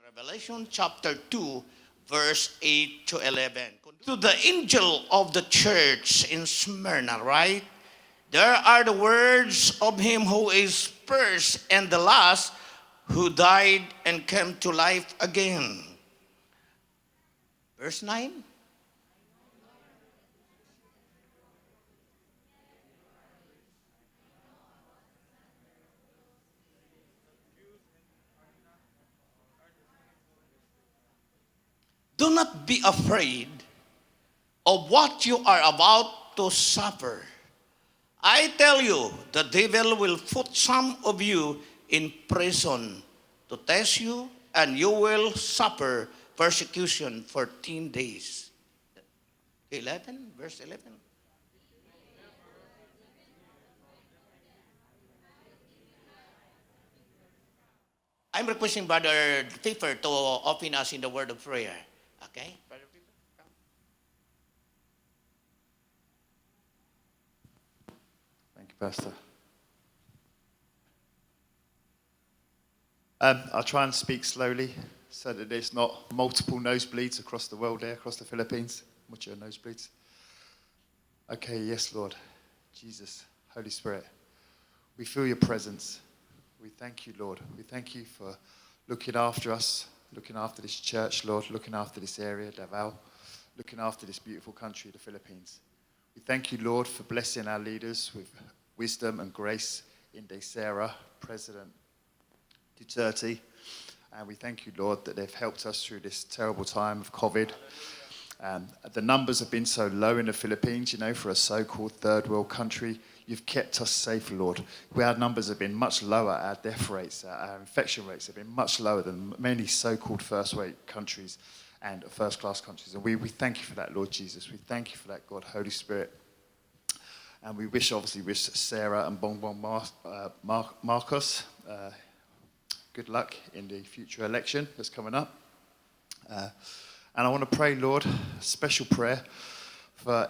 Revelation chapter 2, verse 8 to 11. To the angel of the church in Smyrna, right? There are the words of him who is first and the last, who died and came to life again. Verse 9. Do not be afraid of what you are about to suffer. I tell you, the devil will put some of you in prison to test you, and you will suffer persecution for 10 days. 11, verse 11. I'm requesting Brother Tiffer to open us in the word of prayer. Okay? Brother Tiffer, come. Thank you, Pastor. I'll try and speak slowly so that there's not multiple nosebleeds across the world there, across the Philippines. Much of nosebleeds. Okay, yes, Lord. Jesus, Holy Spirit, we feel your presence. We thank you, Lord. We thank you for looking after us, looking after this church, Lord, looking after this area, Davao, looking after this beautiful country, the Philippines. We thank you, Lord, for blessing our leaders with wisdom and grace in Desera, President Duterte. And we thank you, Lord, that they've helped us through this terrible time of COVID. The numbers have been so low in the Philippines, you know, for a so-called third world country. You've kept us safe, Lord. Our numbers have been much lower. Our death rates, our infection rates have been much lower than many so-called first-rate countries and first-class countries. And we thank you for that, Lord Jesus. We thank you for that, God, Holy Spirit. And we wish Sarah and Bongbong Marcos good luck in the future election that's coming up. And I want to pray, Lord, a special prayer for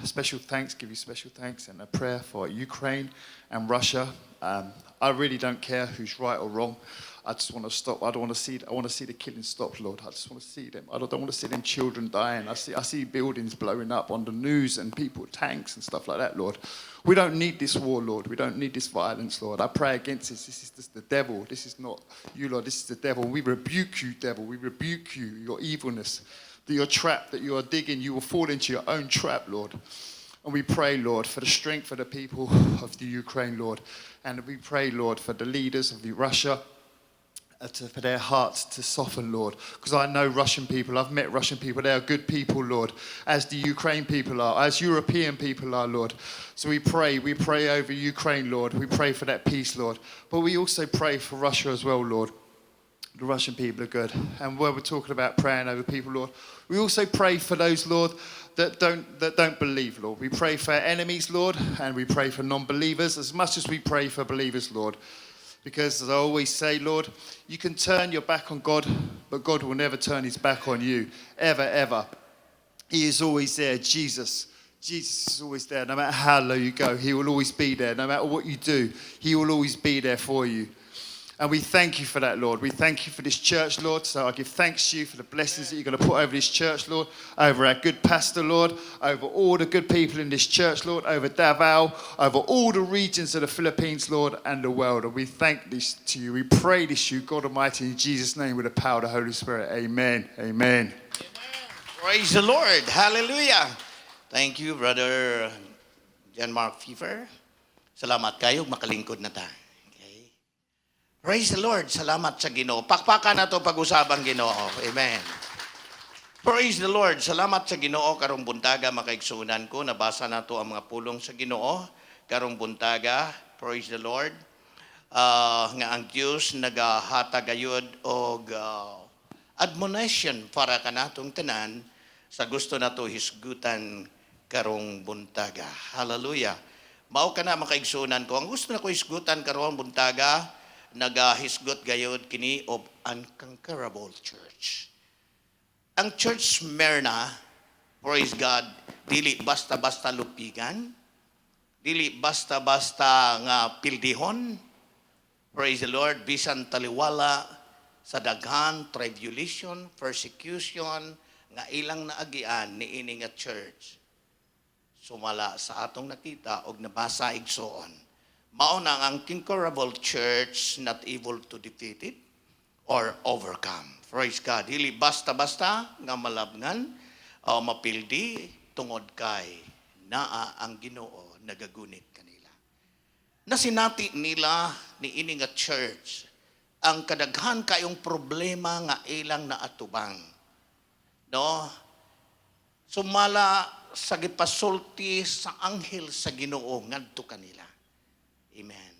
special thanks, give you special thanks, and a prayer for Ukraine and Russia. I really don't care who's right or wrong. I just want to stop. I want to see the killing stop, Lord. I just want to see them. I don't want to see them children dying. I see buildings blowing up on the news and people, tanks and stuff like that, Lord. We don't need this war, Lord. We don't need this violence, Lord. I pray against this. This is just the devil. This is not you, Lord. This is the devil. We rebuke you, devil. We rebuke you, your evilness, that your trap that you are digging, you will fall into your own trap, Lord. And we pray, Lord, for the strength of the people of the Ukraine, Lord. And we pray, Lord, for the leaders of the Russia, for their hearts to soften, Lord. Because I know Russian people, I've met Russian people, they are good people, Lord, as the Ukraine people are, as European people are, Lord. So we pray over Ukraine, Lord. We pray for that peace, Lord. But we also pray for Russia as well, Lord. The Russian people are good. And where we're talking about praying over people, Lord, we also pray for those, Lord, that don't believe, Lord. We pray for our enemies, Lord, and we pray for non-believers as much as we pray for believers, Lord. Because as I always say, Lord, you can turn your back on God, but God will never turn his back on you, ever, ever. He is always there, Jesus. Jesus is always there. No matter how low you go, he will always be there. No matter what you do, he will always be there for you. And we thank you for that, Lord. We thank you for this church, Lord. So I give thanks to you for the blessings that you're going to put over this church, Lord, over our good pastor, Lord, over all the good people in this church, Lord, over Davao, over all the regions of the Philippines, Lord, and the world. And we thank this to you. We pray this to you, God Almighty, in Jesus' name, with the power of the Holy Spirit. Amen. Amen. Praise the Lord. Hallelujah. Thank you, Brother John Mark Fever. Salamat kayo, makalingkod na ta. Praise the Lord. Salamat sa Ginoo. Pakpakan na to pag-usabang Ginoo. Amen. Praise the Lord. Salamat sa Ginoo karong buntaga makaigsunan ko. Nabasa na to ang mga pulong sa Ginoo karong buntaga. Praise the Lord. Nga ang Diyos nagahatagayod og admonition para kanatong tanan sa gusto nato hisgutan karong buntaga. Hallelujah. Mao kana makaigsunan ko. Ang gusto na ko hisgutan karong buntaga, nagahisgot gayod kini of unconquerable church. Ang church Smyrna, praise God, dili basta-basta lupigan, dili basta-basta nga pildihon, praise the Lord, bisan taliwala, sa daghan tribulation, persecution nga ilang naagian niini nga church. Sumala sa atong nakita og nabasa igsoon. Mao na ang incurable church not able to defeat it or overcome. Praise God. Dili basta-basta nga malabngan o mapildi tungod kay naa ang Ginoo nagagunit kanila. Nasinati nila ni ini nga church ang kadaghan kayong problema nga ilang naatubang. No? Sumala sa gipasulti sa anghel sa Ginoo ngadto kanila. Amen.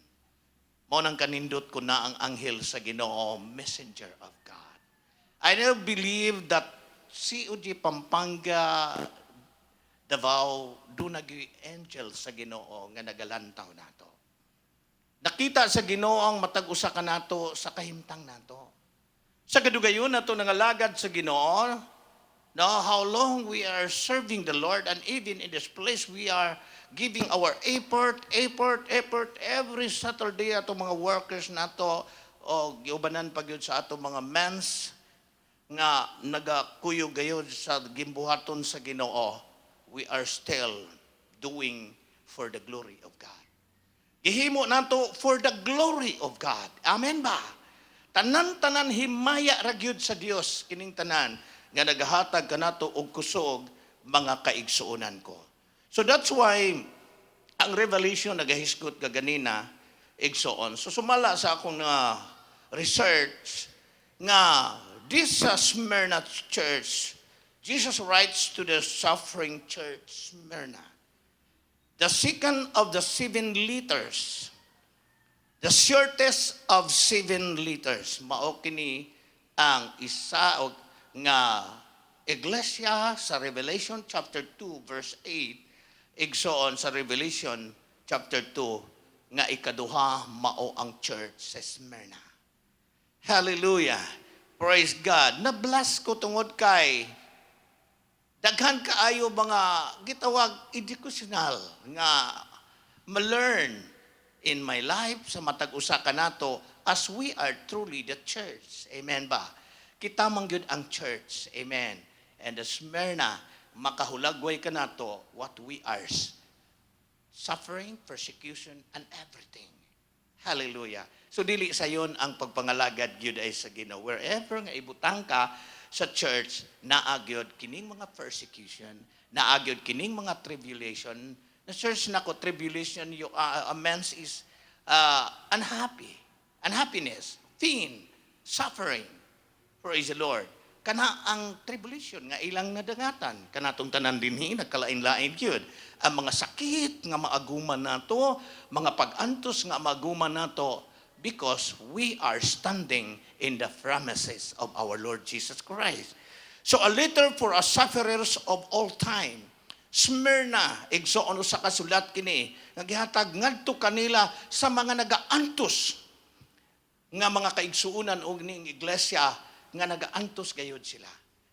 Mao nang kanindot ko na ang anghel sa Ginoo, messenger of God. I now believe that COG Pampanga, Davao, dunagi angel sa Ginoo nga nagalantaw nato. Nakita sa Ginoo ang matag usa ka nato sa kahimtang nato. Sa kadugayon nato nangalagad sa Ginoo, now how long we are serving the Lord, and even in this place we are giving our effort every Saturday ato mga workers nato o giubanan pag yun sa ato mga mens nga nagakuyog gayud sa gimbuhaton sa Ginoo. We are still doing for the glory of God. Gihimo nato for the glory of God. Amen ba? Tanan-tanan himaya ra gyud sa Dios kining tanan nga nagahatag kanato og kusog mga kaigsuonan ko. So that's why ang revelation nagahisgot gaganina igsuon. So sumala sa akong research nga this Smyrna church, Jesus writes to the suffering church Smyrna, the second of the 7 letters, the shortest of 7 letters. Mao kini ang isa nga iglesia sa Revelation chapter 2 verse 8, igsoon sa Revelation chapter 2 nga ikaduha mao ang church sa Smyrna. Hallelujah. Praise God. Na-bless ko tungod kay daghan kaayo mga gitawag educational nga ma-learn in my life sa matag usa kanato as we are truly the church. Amen ba? Kita mangyud ang church. Amen. And the Smyrna makahulagway kanato what we are, suffering, persecution, and everything. Hallelujah. So dili sayon ang pagpangalagad gyud ay sa Ginoo. Wherever nga ibutang ka sa church, naagyod kining mga persecution, naagyod kining mga tribulation. Na church nako tribulation means is unhappiness, pain, suffering. Praise the Lord. Kana ang tribulation nga ilang nadangatan, kanatong tanan dinhi nagkalain-lain gyud. Ang mga sakit nga maaguman nato, mga pag-antos nga maaguman nato, because we are standing in the promises of our Lord Jesus Christ. So a letter for us sufferers of all time. Smyrna, igsoon sa kasulat kini, nagihatag ngadto kanila sa mga nagaantos nga mga kaigsuunan og ning iglesia nga nagaantos gayud sila.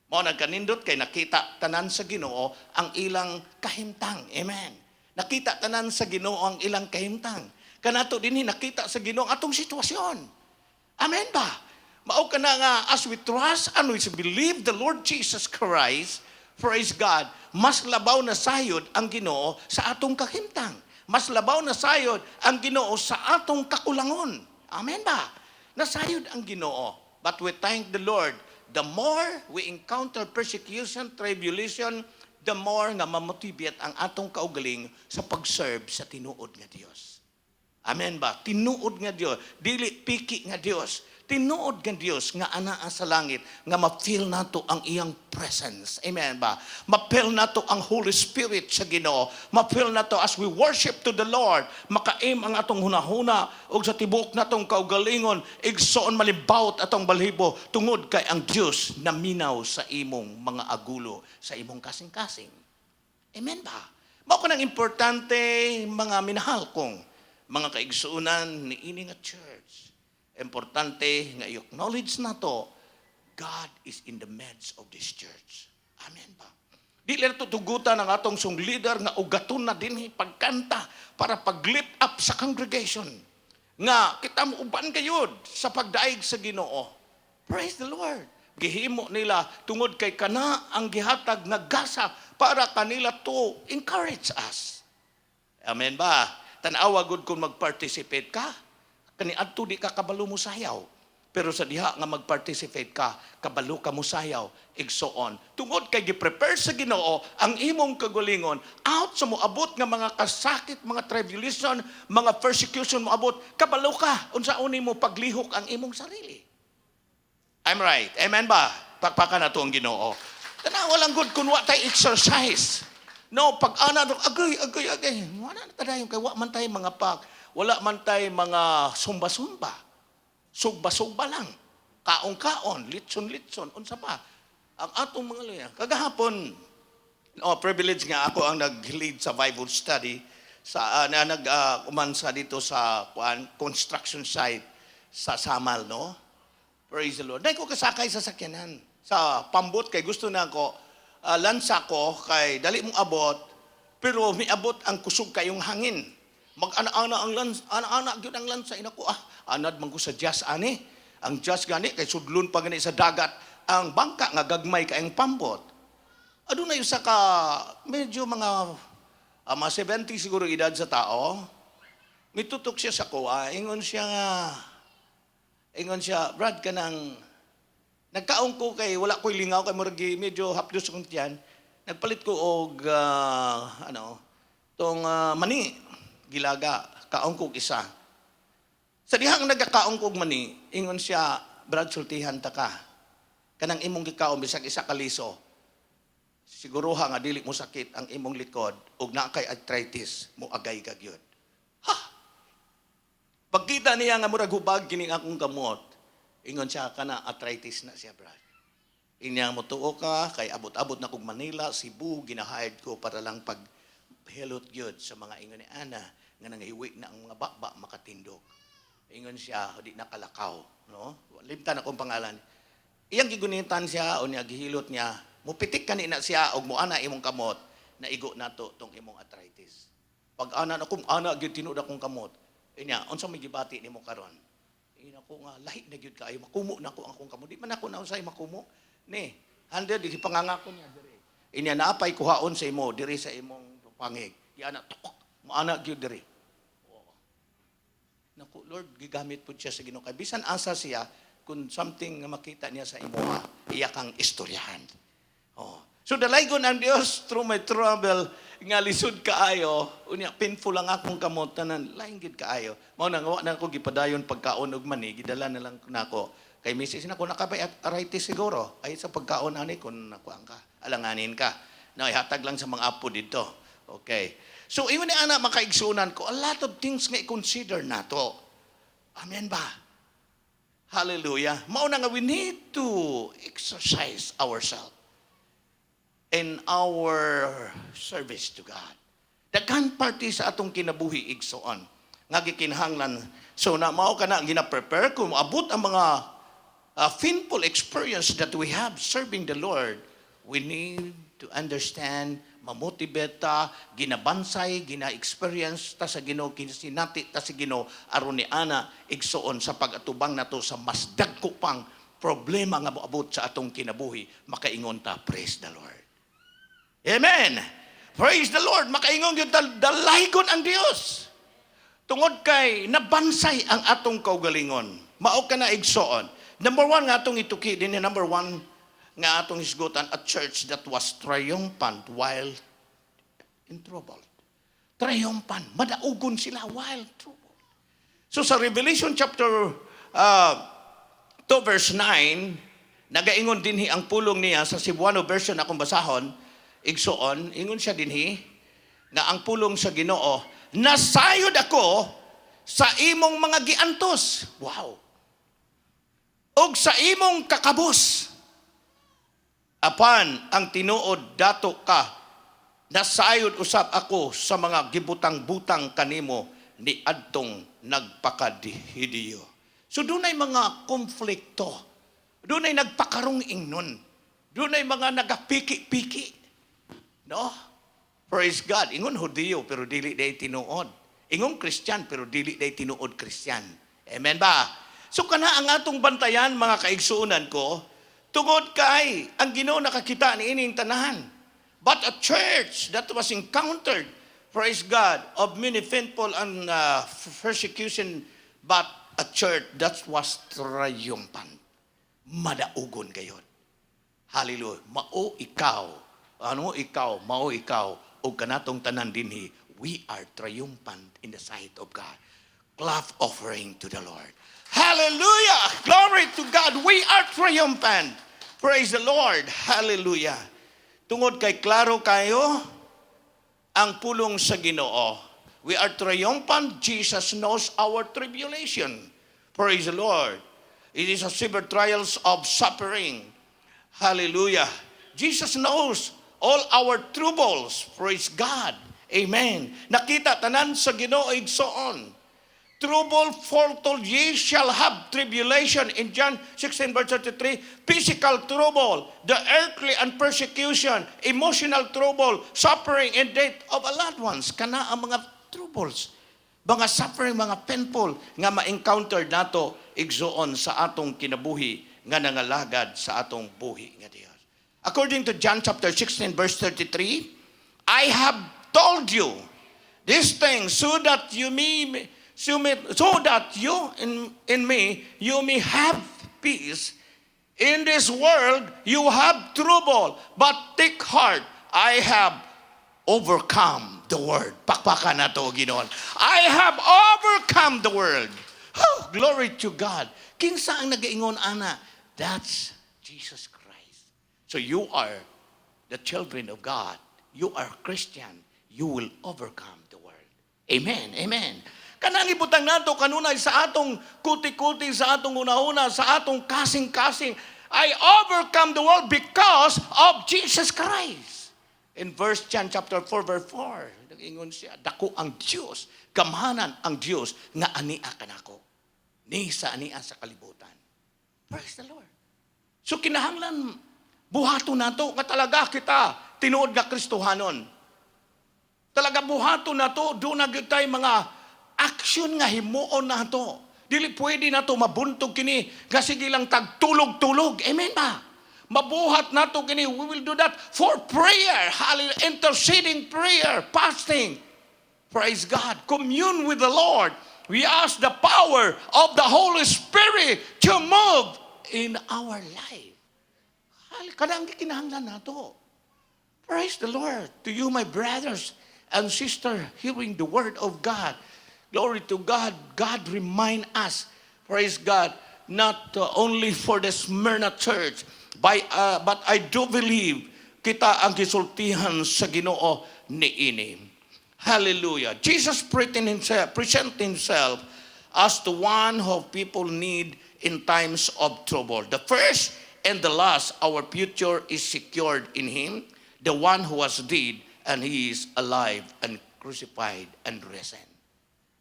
Mao nagkanindot kay nakita tanan sa Ginoo ang ilang kahimtang. Amen. Nakita tanan sa Ginoo ang ilang kahimtang. Kanato dinhi nakita sa Ginoo atong sitwasyon. Amen ba? Mao kana nga as we trust and we believe the Lord Jesus Christ, praise God, mas labaw na sayod ang Ginoo sa atong kahimtang. Mas labaw na sayod ang Ginoo sa atong kakulangon. Amen ba? Nasayod ang Ginoo. But we thank the Lord, the more we encounter persecution, tribulation, the more nga mamotivate ang atong kaugaling sa pag-serve sa tinuod nga Dios. Amen ba? Tinuod nga Dios, dili piki nga Dios. Tinuod nga Dios nga anaa sa langit nga ma-feel nato ang iyang presence. Amen ba? Ma-feel nato ang Holy Spirit sa Ginoo. Ma-feel nato as we worship to the Lord. Maka-aim ang atong hunahuna ug sa tibuok natong kaugalingon igsoon malibawt atong balhibo tungod kay ang Dios na minaw sa imong mga agulo, sa imong kasing-kasing. Amen ba? Mao ko nang importante mga minahal kong mga kaigsuunan ni ini nga church. Importante nga i-acknowledge na to, God is in the midst of this church. Amen ba? Di lang tutugutan ang atong song leader nga ugaton na din pagkanta para pag-lift up sa congregation. Nga kita mo uban kayod sa pagdaig sa Ginoo. Praise the Lord. Gihimo nila tungod kay kana ang gihatag nga gasa para kanila to encourage us. Amen ba? Tanawa gud kung mag-participate ka. Kani adto di ka kabalo mo sayaw. Pero sa diha nga mag-participate ka, kabalo ka mo sayaw, igsoon. Tungod kay gi-prepare sa Ginoo ang imong kagalingon out sa moabot nga mga kasakit, mga tribulation, mga persecution moabot, kabalo ka unsaon mo paglihok ang imong sarili. I'm right. Amen ba? Pakpakan na to ang Ginoo. Tanawa lang gud kun wa tay exercise. No, pag ana agay. Wala na tadayon kay wa man tay mga wala man tay mga sumba-sumba. Sugba-sugba lang. Kaon-kaon, litson-litson, unsa pa. Ang atong mga luya. Kagahapon, privilege nga ako ang nag-lead sa Bible study sa umansa dito sa construction site sa Samal, no? Praise the Lord. Dahil ko kasakay sa sakyanan. Sa pambot kay gusto na ako, lansa ko kay dali mong abot, pero may abot ang kusog kayong hangin. Mag-ana-ana ang lansa, ana-ana gyud ang lansa inako anad man ko sa jazz ani. Ang jazz gani kay sudlon pa gani sa dagat ang bangka nga gagmay kayong pambot. Adunay usa ka medyo mga 70 siguro edad sa tao. Mitutok siya sa kuwa, ingon siya, Brad kanang nagkaong ko kay wala ko'y lingaw kay murag medyo hapdos kong tiyan. Nagpalit ko og mani gilaga, kaong kog isa. Sa dihang nagkakaong kog mani, ingon siya, Brad, sultihan ta ka. Kanang imong gikaon, bisag isa kaliso. Siguruha nga dili mo sakit ang imong likod, ug na kay arthritis, mo agay ka gyud. Ha! Pagkita niya nga murag hubag kining akong kamot, ingon siya, kana arthritis na siya, Brad. Inyang mo tuo ka, kay abot-abot na kog Manila, Cebu, ginahayad ko para lang pag helot gyud sa mga ingon ni Ana nga nangahiwi na ang mga baba makatindog. Ingon siya, di nakalakaw, no? Limtan akong pangalan. Iyang gigunitan siya o niya gihilot niya, mupitik kanina siya og moana imong kamot na igo nato tong imong arthritis. Pag ana gyud tinud akong kamot, inya unsa may gibati nimo karon? Ina ko nga lahi na gyud kaayo makumo na ko ang akong kamot. Di man ako na unsay makumo. Ni, 100 di pangangako niya diri. Inya naapay kuhaon sa imo diri sa imong pangig. Di ana tukok, moana gyud diri. Naku, Lord, gigamit po siya sa Ginoo. Kay bisan asa siya, kung something nga makita niya sa imuha, iya kang istoryahan. Oh. So, dalaygon ang Dios through my trouble, nga lisod kaayo, unya, painful lang akong kamotanan, laing gid kaayo. Mao na, nga na ako gipadayon pagkaon og mani, gidala na lang nako. Kay misis na ko nakabay arthritis siguro, ay sa pagkaon ani kun nakuan ka, alanganin ka. Na ihatag lang sa mga apo dito. Okay. So, iwan ni anak makaigsunan ko, a lot of things nga i-consider nato. Amen ba? Hallelujah. Mauna nga, we need to exercise ourselves in our service to God. Daghan party sa atong kinabuhi igsoon. Nga gikinahanglan. So, na mao ka na, gina-prepare kung abot ang mga painful experience that we have serving the Lord, we need to understand, mamotivate ta, ginabansay, gina-experience ta sa Ginoo, kinasinati ta sa Ginoo, aron ni ana igsuon sa pag-atubang nato sa mas dagko pang problema nga moabot sa atong kinabuhi, makaingon ta, praise the Lord. Amen. Praise the Lord. Makaingon gyud dalaygon ang Dios. Tungod kay nabansay ang atong kaugalingon. Mao ka na igsuon. Number 1 nga atong ituki din number 1 nga atong hisgutan, a church that was triumphant while in trouble. Triumphant. Madaugon sila while trouble. So sa Revelation chapter 2 verse 9, nagaingon dinhi ang pulong niya sa Cebuano version akong basahon, igsuon, ingon siya dinhi, nga ang pulong sa Ginoo, nasayod ako sa imong mga giantos. Wow. Og sa imong kakabos. Apan ang tinuod dato ka, nasayod usab ako sa mga gibutang-butang kanimo ni adtong nagpakadihidiyo. So dunay mga konflikto. Dunay nagpakarong ingnon. Dunay mga nagapiki-piki. No? Praise God. Ingon Hudiyo pero dili day tinuod. Ingon Christian pero dili day tinuod Christian. Amen ba? So kana ang atong bantayan mga kaigsuunan ko, tungod kay ang Ginoo nakakita ni ining tanan. But a church that was encountered, praise God, of many painful and persecution, but a church that was triumphant. Madaugon gayon. Hallelujah. Mao ikaw. Ano ikaw? Mao ikaw. O kanatong tanan dinhi, we are triumphant in the sight of God. Clap offering to the Lord. Hallelujah! Glory to God. We are triumphant. Praise the Lord. Hallelujah. Tungod kay klaro kayo ang pulong sa Ginoo. We are triumphant. Jesus knows our tribulation. Praise the Lord. It is a severe trials of suffering. Hallelujah. Jesus knows all our troubles. Praise God. Amen. Nakita tanan sa Ginoo igsoon. Trouble foretold ye shall have tribulation in John 16 verse 33. Physical trouble, the earthly and persecution, emotional trouble, suffering and death of a loved ones. Kana ang mga troubles, mga suffering, mga painful nga ma-encounter nato igsoon sa atong kinabuhi nga nangalagad sa atong buhi nga Dios. According to John chapter 16 verse 33, I have told you these things so that you in me you may have peace. In this world you have trouble, but take heart, I have overcome the world. Pakpakan na to, Ginoon. I have overcome the world. Oh, glory to God. Kinsa ang nagaingon ana? That's Jesus Christ. So you are the children of God. You are Christian. You will overcome the world. Amen. Amen. Kanang ibutang nato kanunay sa atong kuti-kuti, sa atong una-una, sa atong kasing-kasing. I overcome the world because of Jesus Christ. In verse John chapter 4 verse 4, nag-ingon siya, dako ang Diyos, gamhanan ang Diyos nga ania kanako. Ni sa ania sa kalibutan. Praise the Lord. So kinahanglan buhaton nato nga talaga kita tinuod nga Kristohanon. Talaga buhaton nato do na gyud tay mga action nga himuon nato. Dili pwede nato mabuntog kini nga sige lang tagtulog-tulog. Amen ba? Mabuhat nato kini. We will do that for prayer. Hallelujah. Interceding prayer, fasting. Praise God. Commune with the Lord. We ask the power of the Holy Spirit to move in our life. Kadang kinahanglan nato. Praise the Lord. To you, my brothers and sisters, hearing the word of God. Glory to God. God remind us, praise God, not only for the Smyrna church, but I do believe kita ang gisultihan sa Ginoo niini. Hallelujah. Jesus present himself as the one who people need in times of trouble. The first and the last, our future is secured in him, the one who was dead and he is alive and crucified and risen.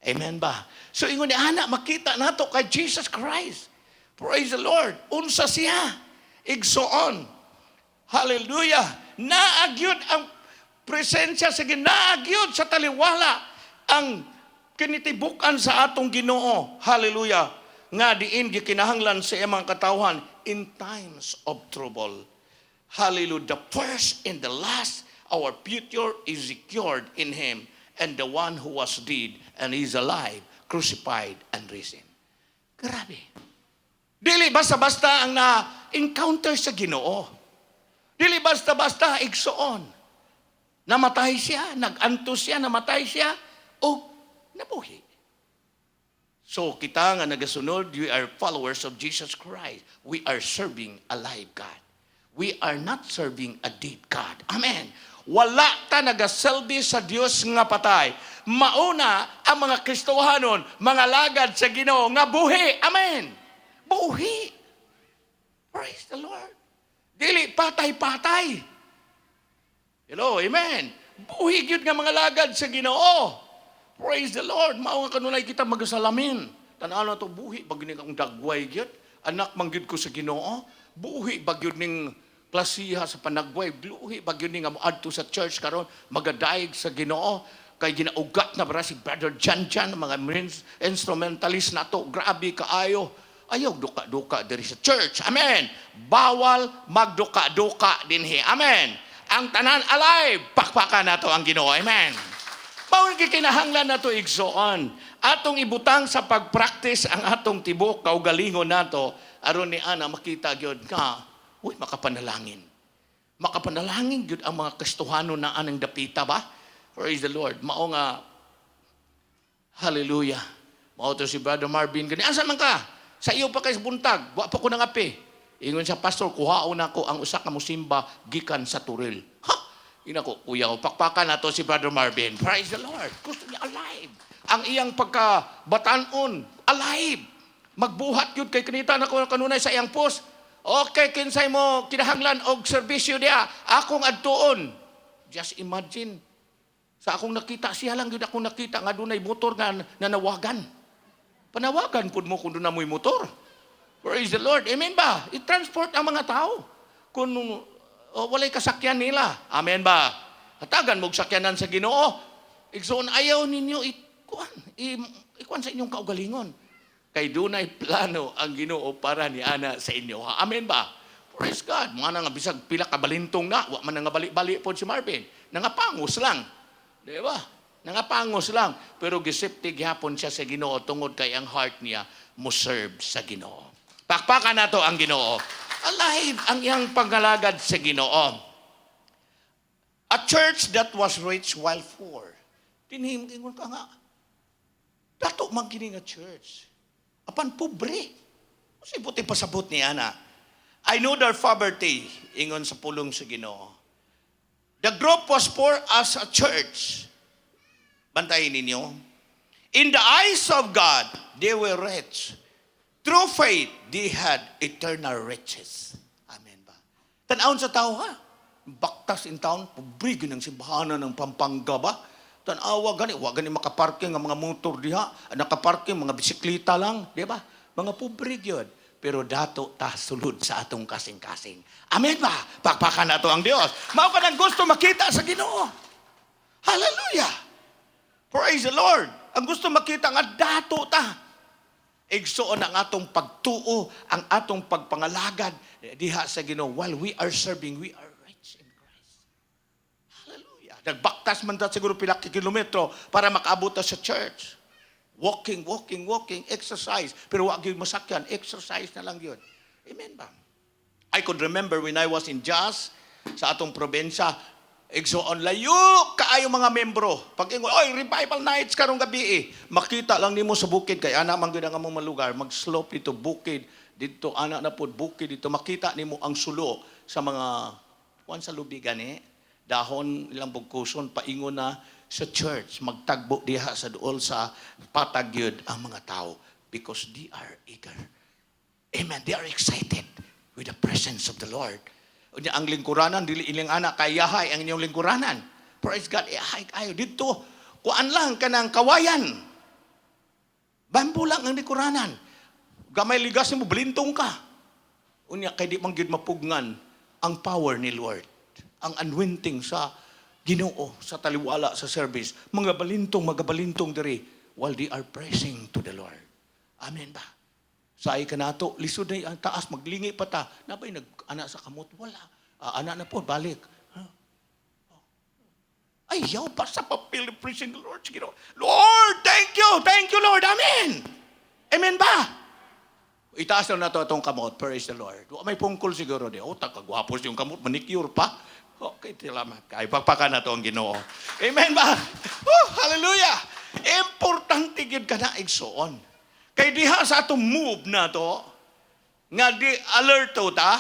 Amen ba? So ingon ni ana makita nato kay Jesus Christ. Praise the Lord. Unsa siya? Igsoon. Hallelujah. Naagyod ang presensya sa ginaagyod sa taliwala ang kinitibukan sa atong Ginoo. Hallelujah. Nga diin gikinahanglan sa imong katawhan in times of trouble. Hallelujah. The first and the last, our future is secured in him. And the one who was dead and is alive, crucified and risen. Grabe. Dili basta-basta ang na-encounter sa Ginoo. Dili basta-basta igsoon. Namatay siya, nag-antos siya, namatay siya, o nabuhi. So kita nga nagasunod, we are followers of Jesus Christ. We are serving a live God. We are not serving a dead God. Amen. Wala ta nagaselbi sa Dios nga patay. Mauna ang mga Kristohanon, mga lagad sa Ginoo nga buhi. Amen. Buhi. Praise the Lord. Dili patay-patay. Hello, amen. Buhi gyud nga mga lagad sa Ginoo. Praise the Lord. Mao nga kanunay kita magasalamin. Tan-aw na to buhi pag gini kang dagway gyud. Anak man gyud ko sa Ginoo. Buhi ba gyud ning klasiha sa panagway, gluhi bagyo ni nga moadto sa church karon magadaig sa Ginoo kay ginaugat na bara si Brother Jan mga instrumentalist nato, grabe kaayo. ayaw duka-duka diri sa church. Amen. Bawal magduka-duka dinhi. Amen. Ang tanan alive, pakpakan nato ang Ginoo. Amen. Mao gikinahanglan nato igsoon. Atong ibutang sa pagpractice ang atong tibok kaugalingon nato aron ni ana makita gyud ka, uy makapanalangin. Makapanalangin gyud ang mga Kristohano na anang dapita ba? Praise the Lord. Mao nga hallelujah. Mao to si Brother Marvin gani. Asa man ka? Sa iyo pa kay buntag. Wa pa ko nangapi. Ingon sa pastor, kuhaon ako ang usa ka musimba gikan sa Turil. Ha? Ina ko, kuya ko, pakpakan na to si Brother Marvin. Praise the Lord. Gusto niya alive. Ang iyang pagkabatanon, alive. Magbuhat yun kay kinita na ko kanunay sa iyang post. Okay, kinsay mo kinahanglan og serbisyo diya. Akong adtuon. Just imagine. Sa akong nakita, siya lang yun akong nakita nga dunay motor nga nanawagan. Panawagan po mo kung doon na mo'y motor. Praise the Lord. Amen ba? I-transport ang mga tao. Kung walay kasakyan nila. Amen ba? Hatagan mo sakyanan sa Ginoo. Igsoon ayaw ninyo ikuan sa inyong kaugalingon. Kay dunay plano ang Ginoo para ni ana sa inyo. Amen ba? Praise God. Mga nga bisag pila ka balintong na. Wa man nga bali-bali po si Marvin. Nangapangos lang. Di ba? Nangapangos lang. Pero gisiptig hapon siya sa Ginoo tungod kay ang heart niya mo serve sa Ginoo. Pakpakan nato ang Ginoo. Alive ang iyang paggalagad sa Ginoo. A church that was rich while poor. Tinihim ka nga. Dato man kini nga church. Apan pobre. Kasi buti pasabot ni ana. I know their poverty, ingon sa pulong sa Ginoo. The group was poor as a church. Bantayin ninyo. In the eyes of God, they were rich. Through faith, they had eternal riches. Amen ba? Tanawon sa tao ha? Baktas in town, pobre ng simbahanan ng Pampanga ba? Tanawa gani, wa gani makaparking ang mga motor diha, nakaparking mga bisikleta lang, di ba? Mga pobre gyud. Pero dato ta sulod sa atong kasing-kasing. Amen ba? Pakpakan nato ang Dios. Mao ka nang gusto makita sa Ginoo. Hallelujah. Praise the Lord. Ang gusto makita nga dato ta. Igsoon ang atong pagtuo, ang atong pagpangalagad diha sa Ginoo. While we are serving, we are rich in Christ. Hallelujah. Nagbaktas man ta siguro pila ka kilometro para makaabot ta sa church. Walking, exercise. Pero wag yung masakyan, exercise na lang yun. Amen ba? I could remember when I was in Jazz, sa atong probensya, igsoon layo kaayo mga membro. Pag ingon, oy, revival nights karong gabi makita lang nimo sa bukid kay ana man gyud ang among malugar, mag-slope dito bukid, dito ana na pod bukid dito makita nimo ang sulo sa mga kuan sa lubigan dahon ilang bugkuson paingon na sa church, magtagbo diha sa duol sa patagyod ang mga tao because they are eager. Amen. They are excited with the presence of the Lord. Ang lingkuranan, dili ilang anak, kayahay ang inyong lingkuranan. Praise God. Ayo dito, kuan lang ka ng kawayan. Bambu lang ang lingkuranan. Gamay ligas mo, balintong ka. Unya, kay di manggid mapugngan ang power ni Lord. Ang anointing sa Ginoo sa taliwala sa service, mga balintong diri while they are praising to the Lord. Amen ba? Sa ka nato, lisod na ang taas, maglingi pa ta. Nabay nag-ana sa kamot? Wala. Ana na po, balik. Ayaw pa sa papel praising the Lord. Lord, thank you Lord, amen. Amen ba? Itaas na nato itong kamot, praise the Lord. May pungkol siguro di. Takagwapos yung kamot, manicure pa. Okay, salamat. Kaya pagpakan na ito ang Ginoo. Amen ba? Hallelujah! Importante yun ka na igsoon. Kaya diha sa atong move na to, nga di alerto ta,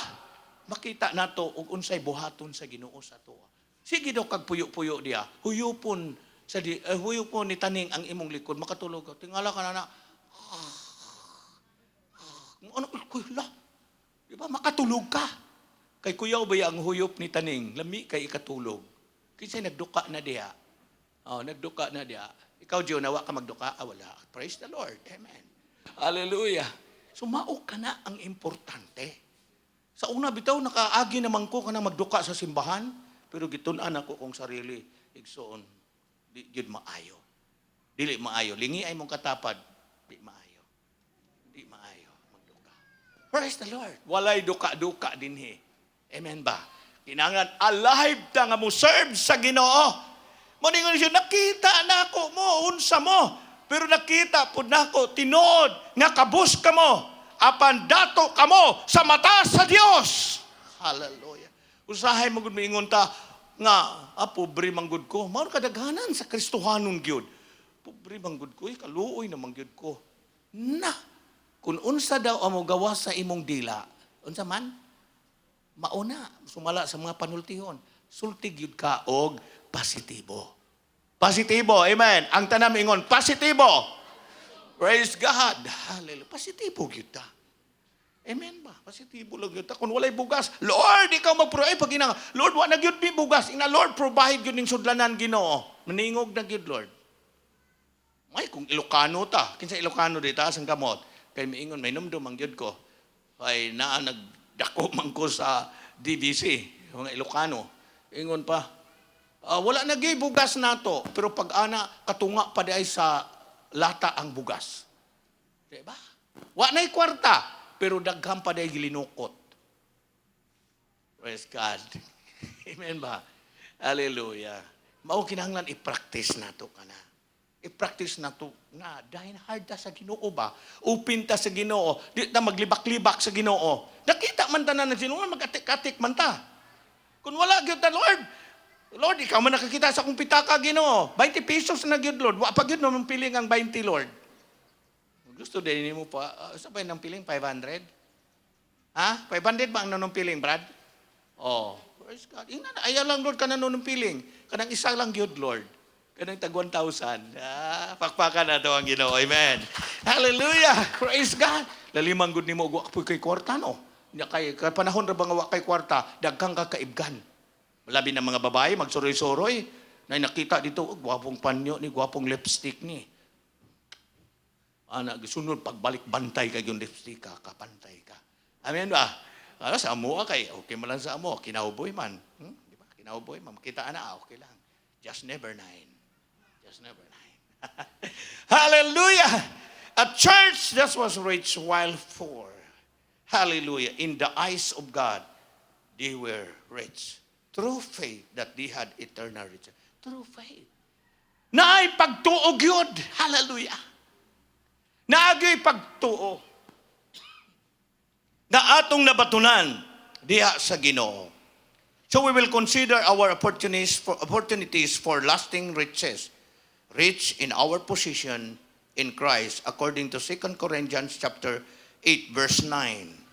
makita na to, ug unsay buhaton sa Ginoo sa to. Sige daw kag puyo-puyo diha, huyupon ni taning ang imong likod, makatulog ka. Tingala ka na ano, di ba, makatulog ka. Kay kuyaw ba ang huyop ni taning, lami kay ikatulog. Kasi nagduka na diha. Nagduka na diha. Ikaw, Diyo, nawa ka magduka? Wala. Praise the Lord. Amen. Hallelujah. Sumao ka na ang importante. Sa una bitaw, nakaagi naman ko ka na magduka sa simbahan, pero gitunan ako kong sarili. Igsoon, di yun maayo. Dili maayo. Lingi ay mong katapad, di maayo. Di maayo magduka. Praise the Lord. Walay duka-duka dinhi. Amen ba? Kinangan alive ta nga mo serve sa Ginoo. Moningon siya, nakita na ako mo, unsa mo. Pero nakita po na ako, tinood, nga kabus ka mo. Apan dato ka mo sa mata sa Dios. Hallelujah. Usahay mo gud miingon ta nga pobre manggod ko. Mao kadaghanan sa Kristohanon gyud. Pobre manggod ko, kaluoy na manggod ko. Na kung unsa daw ang gawa sa imong dila, unsa man mauna sumala sa mga panultihon. Sultig gyud ka og positibo. Positibo, amen. Ang tanam ingon, positibo. Praise God. Hallelujah. Positibo gyud ta. Amen ba? Positibo lang gyud ta. Kung walay bugas, Lord, ikaw magprovide. Pag ginang, Lord, wa na gyud mi bugas. Ina Lord, provide gyud ning sudlanan Ginoo. Maningog na gyud, Lord. Ay, kung Ilocano ta. Kinsa Ilocano dito, asang kamot. Kay miingon, may numdum ang gyud ko. Ay, nagdako man ko sa DVC, mga Ilocano. Ingon pa, wala na gyud bugas nato. Pero pag ana, katunga pa di ay sa lata ang bugas. Diba? Wa na'y kwarta, pero daghang pa day gilinukot. Praise God. Amen ba? Hallelujah. Mao kinahanglan i-practice nato kana. I-practice nato nga dahil hard ta sa Ginoo ba? Upin ta sa Ginoo, di ta maglibak-libak sa Ginoo. Nakita man ta na Ginoo, magatik-atik man ta. Kung wala gyud ta, Lord, ikaw man nakakita sa kong pitaka, Ginoo. 20 pesos na gyud, Lord. Wa pa gyud mo piling ang 20, Lord. Gusto din mo pa, sabay nang piling 500? Ha? 500 ba ang nanong piling, Brad? Oh, praise God. Ayaw lang, Lord, ka nanong piling. Kanang isa lang gyud, Lord. Kanang tag 1,000. Pakpakan na daw ang Ginoo. Amen. Hallelujah. Praise God. Lalimang gud nimo wa kapoy kay kwarta, no? Nya kay panahon ra ba nga wa kay kwarta, daghang ka kaibgan. Labi ng mga babae, magsuroy-suroy. Na nakita dito, gwapong panyo ni, gwapong lipstick ni. Sunod, pagbalik, bantay ka yung lipstick ka, kapantay ka. Amen ba? Sa amo kay, okay man lang sa amo, kinauboy man. Diba? Kinauboy man, makita na, okay lang. Just never nine. Just never nine. Hallelujah! A church that was rich while poor. Hallelujah. In the eyes of God, they were rich. Through faith that they had eternal riches. Through faith. Naay pagtuog yun. Hallelujah. Naagay pagtuo. Na atong nabatunan diha sa Ginoo. So we will consider our opportunities for lasting riches. Rich in our position in Christ according to 2 Corinthians chapter 8 verse 9.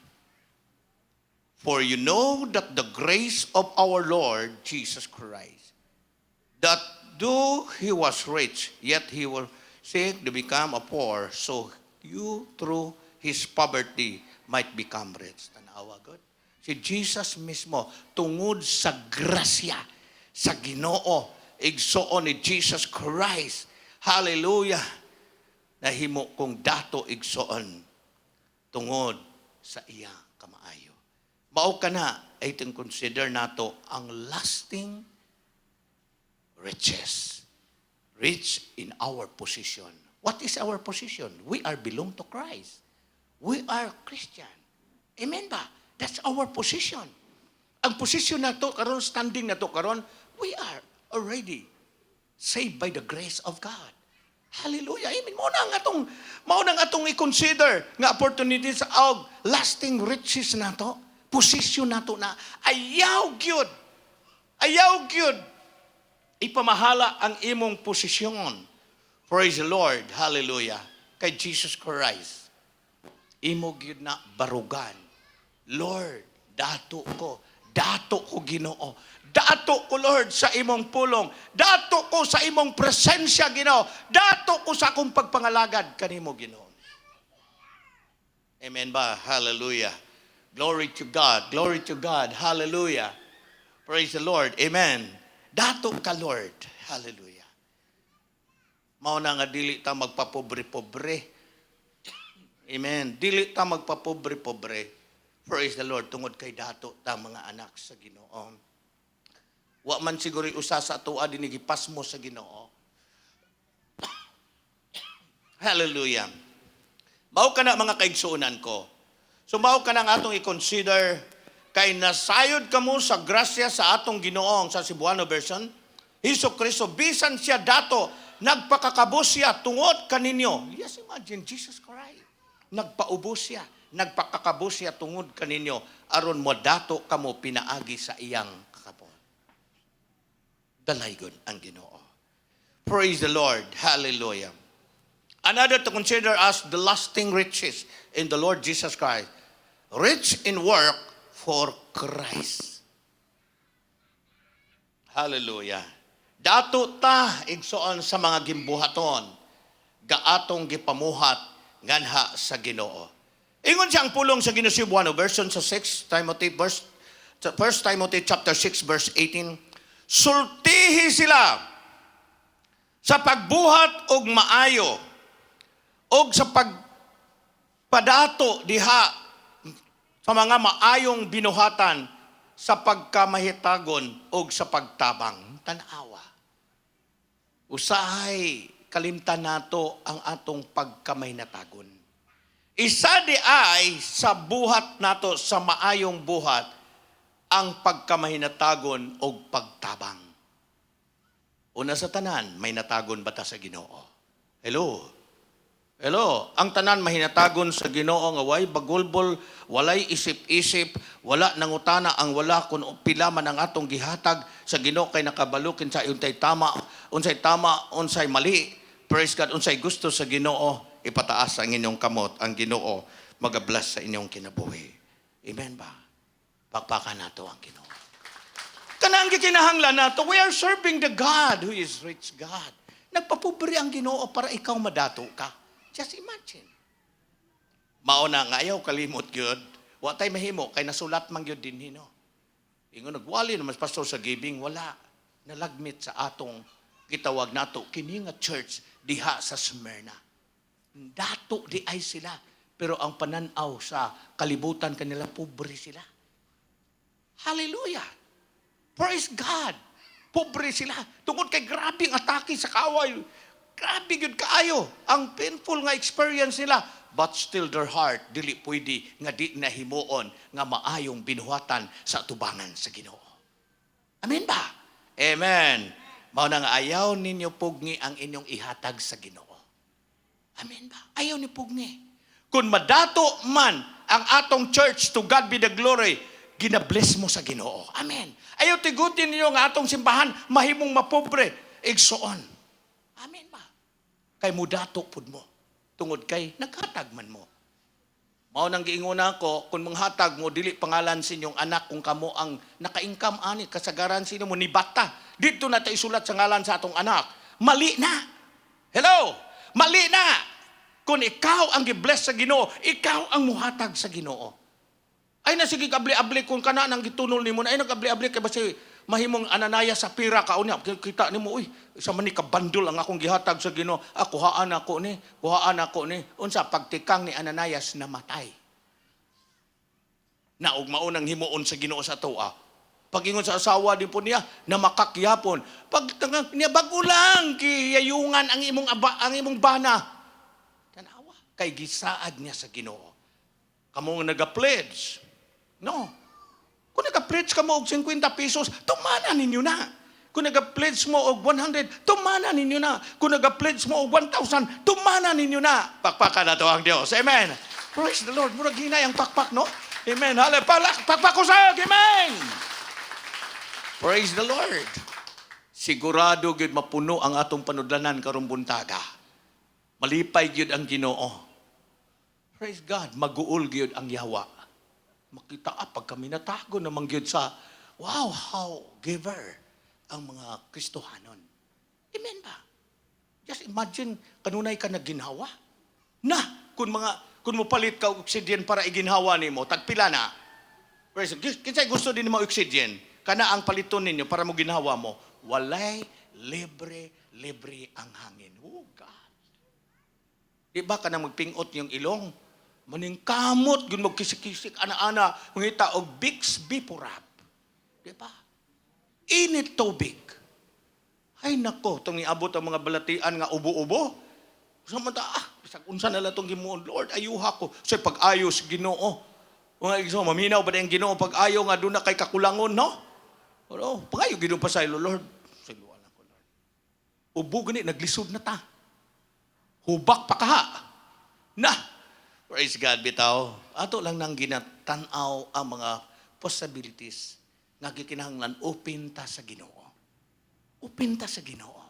For you know that the grace of our Lord Jesus Christ, that though he was rich, yet he was sick to become a poor, so you through his poverty might become rich. Tanawa God. Si Jesus mismo, tungod sa grasya, sa Ginoo, igsoon ni Jesus Christ. Hallelujah. Nahimo kong dato igsoon, tungod sa iya kamaayo. Mao ka na, ay itong consider nato ang lasting riches. Rich in our position. What is our position? We are belong to Christ. We are Christian. Amen ba? That's our position. Ang position na to, karon standing na to, karon, we are already saved by the grace of God. Hallelujah. Amen. Mao nang atong i-consider nga opportunities of lasting riches na to. Posisyon nato na ayaw gyud ipamahala ang imong posisyon. Praise the Lord. Hallelujah. Kay Jesus Christ, imo gyud na barugan. Lord, dato ko Ginoo. Dato ko, Lord, sa imong pulong. Dato ko sa imong presensya, Ginoo. Dato ko sa akong pagpangalagad kanimo, Ginoo. Amen ba? Hallelujah. Glory to God. Glory to God. Hallelujah. Praise the Lord. Amen. Dato ka, Lord. Hallelujah. Mao na nga dili ta magpapobre-pobre. Amen. Dili ta magpapobre-pobre. Praise the Lord. Tungod kay dato ta mga anak sa Ginoo. Wa man siguro usa sa atoa dinigipas mo sa Ginoo. Hallelujah. Mao kana mga kaigsuonan ko. So mao ka nang atong i-consider kay nasayod kamo sa grasya sa atong Ginoong sa Cebuano version. Hesus Kristo bisan siya dato nagpakakabos siya tungod kaninyo. Yes, imagine Jesus Christ. Nagpaubos siya, nagpakakabos siya tungod kaninyo aron mo dato kamo pinaagi sa iyang kakabon. Dalaygon ang Ginoo. Praise the Lord. Hallelujah. Another to consider as the lasting riches in the Lord Jesus Christ. Rich in work for Christ. Hallelujah. Dato ta igsoon sa mga gimbuhaton, gaatong gipamuhat nganha sa Ginoo. Ingon siya ang pulong sa Ginoo Cebuano version sa 1 Timothy chapter 6 verse 18. Sultihi sila sa pagbuhat og maayo og sa pagpadato diha sa mga maayong binuhatan sa pagkamahitagon o sa pagtabang. Tanawa. Usahay kalimtan nato ang atong pagkamahinatagon. Isa di ay sa buhat nato sa maayong buhat ang pagkamahinatagon o pagtabang. Una sa tanan, may natagon ba ta sa Ginoo? Hello? Hello, ang tanan mahinatagon sa Ginoo nga way bagulbol, walay isip-isip, wala nangutana ang wala kun pila man ang atong gihatag sa Ginoo kay nakabalukin sa unsay tama, unsay mali. Praise God, unsay gusto sa Ginoo, ipataas ang inyong kamot, ang Ginoo magabless sa inyong kinabuhi. Amen ba? Pakpakan nato ang Ginoo. Kanang gikinahanglan nato, we are serving the God who is rich God. Nagpapobre ang Ginoo para ikaw madato ka. Just imagine. Mauna nga ayaw kalimot gyud. Wa tay mahimo kay nasulat man gyud dinhi no. Ingon nagwali naman pastor sa giving wala nalagmit sa atong gitawag nato kini nga church diha sa Smyrna. Dato di ay sila pero ang pananaw sa kalibutan kanila pobre sila. Hallelujah. Praise God. Pobre sila. Tungod kay grabing atake sa kaway. Grabe yun kaayo. Ang painful nga experience nila. But still their heart, dili pwede nga di nahimuon nga maayong binuhatan sa tubangan sa Ginoo. Amen ba? Amen. Mao nang ayaw ninyo pugni ang inyong ihatag sa Ginoo. Amen ba? Ayaw ni pugni. Kung madato man ang atong church, to God be the glory, ginabless mo sa Ginoo. Amen. Ayaw tigutin ninyo nga atong simbahan, mahimong mapobre, igsoon. Amen ba? Kay mudato pud mo. Tungod kay naghatag man mo. Mao nang giinguna ko, kung manghatag mo, dili pangalan sa inyong anak kung kamo ang naka-income ani, kasagaran sino mo ni bata. Dito na tayo isulat sa ngalan sa atong anak. Mali na. Hello? Mali na. Kung ikaw ang gibless sa Ginoo, ikaw ang muhatag sa Ginoo. Ay na sige kabli-abli kung kana nang gitunol nimo na ay nagabli-abli kay basi mahimong ananaya sa pira kaunya kita nimo uy sa man ni kabandol ang akong gihatag sa Ginoo kuhaan ako ni unsa pagtikang ni Ananias namatay na og maunang himuon sa Ginoo sa tuwa pagingon sa asawa din po niya na makakyapon pag niya bagulang kiyayungan ang imong bana tanawa kay gisaad niya sa Ginoo kamo nga naga-pledge no. Kung nag-pledge ka mo og 50 pesos, tumana ninyo na. Kung nag-pledge mo og 100, tumana ninyo na. Kung nag-pledge mo og 1,000, tumana ninyo na. Pakpakan na to ang Diyos. Amen. Praise the Lord. Murag hinay ang pakpak, no? Amen. Hallelujah. Pakpak ko sa'yo. Amen. Praise the Lord. Sigurado gyud mapuno ang atong panudlanan karong buntaga. Malipay gyud ang Ginoo. Praise God. Maguol gyud ang yawa. Makita pag kami natago namang gyud sa wow, how giver ang mga Kristohanon. Amen ba? Just imagine kanunay ka nagginhawa. Na, kung mo palit ka oxygen para iginhawa nimo, tagpila na. Kinsay gusto din mo oxygen, kana ang paliton ninyo para mo ginhawa mo. Walay libre ang hangin. Oh God. Di ba ka nang magpingot yung ilong? Maning kamot, gun magkisik-kisik, ana-ana, mangita og Vicks Vaporub. Di ba? Init tubig. Ay nako, itong iabot ang mga balatian nga ubo-ubo. Samanta, unsa na lang itong gimuon, Lord, ayuha ko. So pag-ayos, Ginoo, Mga igsoon, maminaw ba na yung Ginoo pag ayaw nga doon na kay kakulangon, no? Ano? Pangayo Ginoo pa sa ilo, Lord. Siluan ako, Lord. Ubo gani, naglisod na ta. Hubak pa kaha. Na! Praise God, bitaw. Ato lang nang ginatanaw ang mga possibilities nga gikinahanglan open ta sa Ginoo. Open ta sa Ginoo.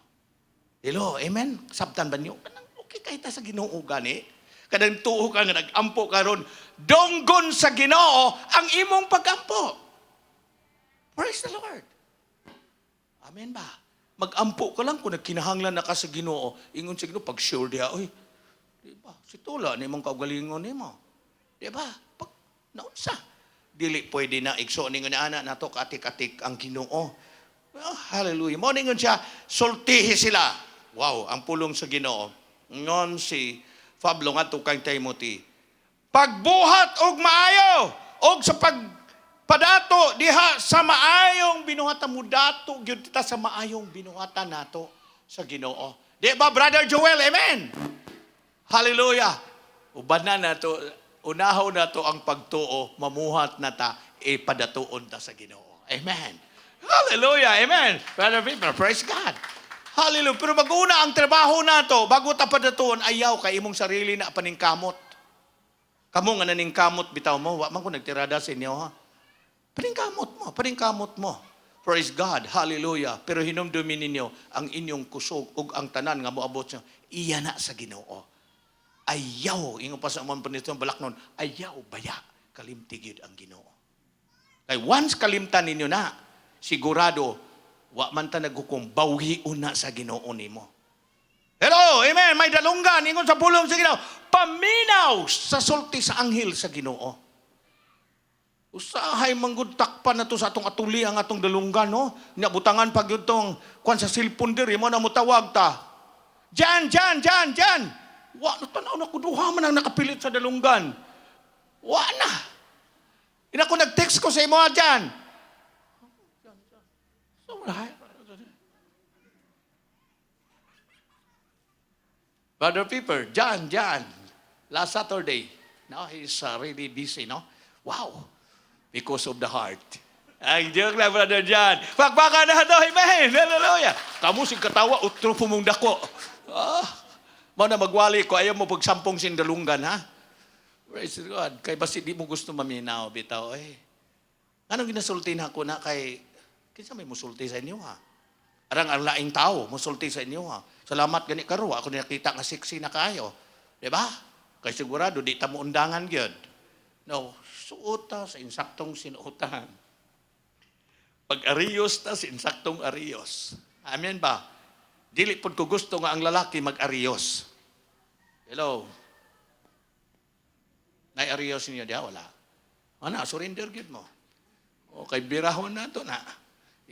Hello, amen? Sabtan ba niyo? Okay kahit ta sa Ginoo gani. Kadang tuo ka nga nag-ampo karon, donggon sa Ginoo ang imong pag-ampo. Praise the Lord. Amen ba? Mag-ampo ka lang kung nagkinahanglan na ka sa Ginoo. Ingon sa Ginoo, pag sure diya, oy, di ba? Si tula ni mong kaugalingon ni mo. Di ba? Pag naunsa. Dili pwede na igso ningon na anak nato katik-atik ang Ginoo. Oh, hallelujah. Mo ningon siya, sultihi sila. Wow, ang pulong sa Ginoo. Ngon si Pablo nga kay Timothy. Pagbuhat og maayo og sa pagpadato diha sa maayong binuhatan mo dato gyud ta sa maayong binuhatan nato sa Ginoo. Di ba Brother Joel? Amen. Hallelujah. Ubanan nato, unahaw nato ang pagtuo, mamuhat na ta ipadatuon ta sa Ginoo. Amen. Hallelujah. Amen. Brother Peter, praise God. Hallelujah. Pero mag-una ang trabaho nato bago ta padatuon ayaw kay imong sarili na paningkamot. Kamo nga naningkamot bitaw mo, wa man ko nagtirada sa inyo ha. Paningkamot mo. Praise God. Hallelujah. Pero hinumdumin ninyo ang inyong kusog ug ang tanan nga moabot nyo, iya na sa Ginoo. Ayaw, ingon pa sa amon panitong balaknon, ayaw baya kalimtigid ang Ginoo. Kay once kalimtan ninyo na, sigurado wa man ta naghukom, bawhiun na sa Ginoo nimo. Hello, amen. May dalunggan ingon sa pulong sa Ginoo, paminaw sa sulti sa anghel sa Ginoo. Usahay manggud takpan na to sa atong atuli ang atong dalunggan, no? Nabutangan pag yun tong kwan sa cellphone diri mo na mutawag ta. Jan. Wa na tanaw na kuduha man ang nakapilit sa dalunggan. Wa na. Ina ko nag-text ko sa imo Jan. Brother Piper, Jan, last Saturday, no, he's really busy, no? Wow, because of the heart. Ay, joke lang, Brother Jan. Pagpaka na ito, amen, hallelujah. Kamu si katawa, utro pumong dako. Mau na magwali ko, ayaw mo pagsampong sindalunggan, ha? Praise God. Kay basi di mo gusto maminaw, bitaw, eh. Anong ginasultin ako na kay, kinsa may musulti sa inyo, ha? Arang ang laing tao, musulti sa inyo, ha? Salamat gani karo, ako nakita nga sexy na kayo. Di ba? Kay sigurado, di ta mo undangan gyud. No, suota sa insaktong sinuotan. Pag-ariyos ta sa insaktong ariyos. Amen ba? Dili pod ko gusto nga ang lalaki mag-ariyos. Hello? Nay-ariyos niyo diya? Wala. Ana, surrender gyud mo. O kay birahon na to na.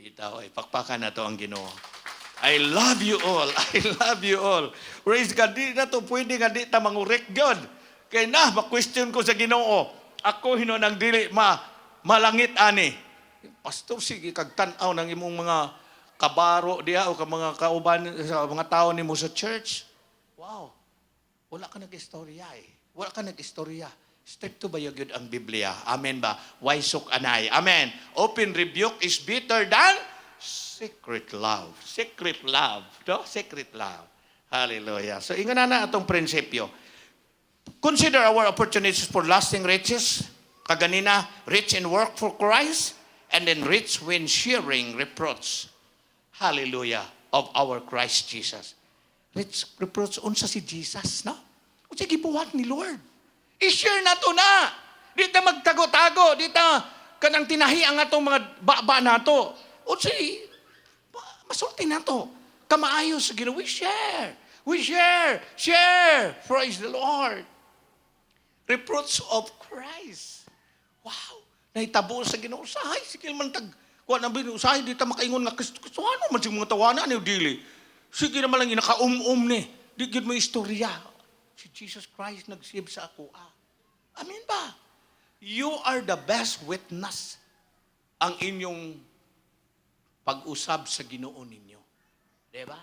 Itaw ay pakpakan na to ang Ginoo. I love you all. I love you all. Praise God. Di na to pwede nga di ta mangurek God. Kaya na, ma-question ko sa Ginoo. Ako hino nang dili malangit ani. Pastor, sige, kagtanaw ng imong mga kabaro diya o mga kauban sa mga tao nimo sa church. Wow. Wala ka nag-istorya eh. Wala ka nag-istorya. Step to ba yun ang Biblia? Amen ba? Why sok anay? Amen. Open rebuke is better than secret love. Secret love. No? Secret love. Hallelujah. So, ingon na atong prinsipyo. Consider our opportunities for lasting riches. Kaganina, rich in work for Christ, and then rich when sharing reproach. Hallelujah. Of our Christ Jesus. Rich reproach, unsa si Jesus, no? Unsa gibuhat ni Lord. I-share na to na. Di ta magtago-tago. Di ta kanang tinahi ang atong mga baba na to. Unsa masulti na to. Kamaayos, we share. We share. Share. Praise the Lord. Reproach of Christ. Wow. Nahitabo sa Ginoo. Usahay. Sige man tag. Kuha na usahay. Di ta makaingon nga. Ano man siya mga tawanan ni Dili. Sige naman lang naka-um-um ni. Di gid mo istorya. Si Jesus Christ nag-save sa ako. Amen ba? You are the best witness ang inyong pag-usab sa Ginoo ninyo. Diba?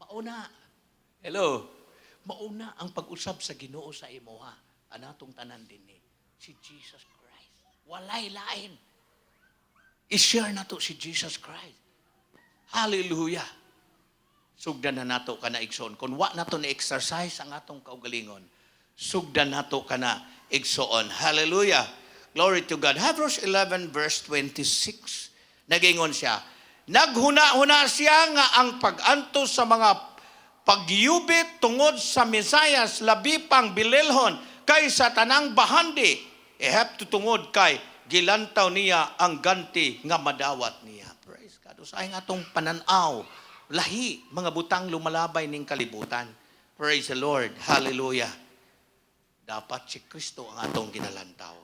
Mauna. Hello? Mauna ang pag-usab sa Ginoo sa imo ha. Anatong tanan din ni. Si Jesus Christ. Walay lain. I-share na to si Jesus Christ. Hallelujah. Sugdan na nato ka na igsoon. Kung wa nato na-exercise ang atong kaugalingon, sugdan nato ka na igsoon. Hallelujah. Glory to God. Hebrews 11 verse 26. Nagingon siya, naghuna-huna siya nga ang pag-antos sa mga pagyubit tungod sa Mesayas labi pang bililhon kay sa tanang bahandi. Ihap tutungod kay gilantaw niya ang ganti nga madawat niya. Praise God. Usahay nga atong pananaw, lahi, mga butang lumalabay ning kalibutan. Praise the Lord. Hallelujah. Dapat si Kristo ang atong ginalantaw.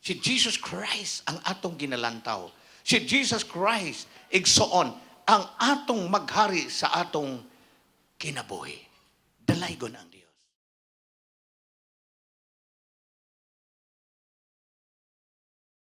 Si Jesus Christ ang atong ginalantaw. Si Jesus Christ, igsoon, ang atong maghari sa atong kinabuhi. Dalaygon ang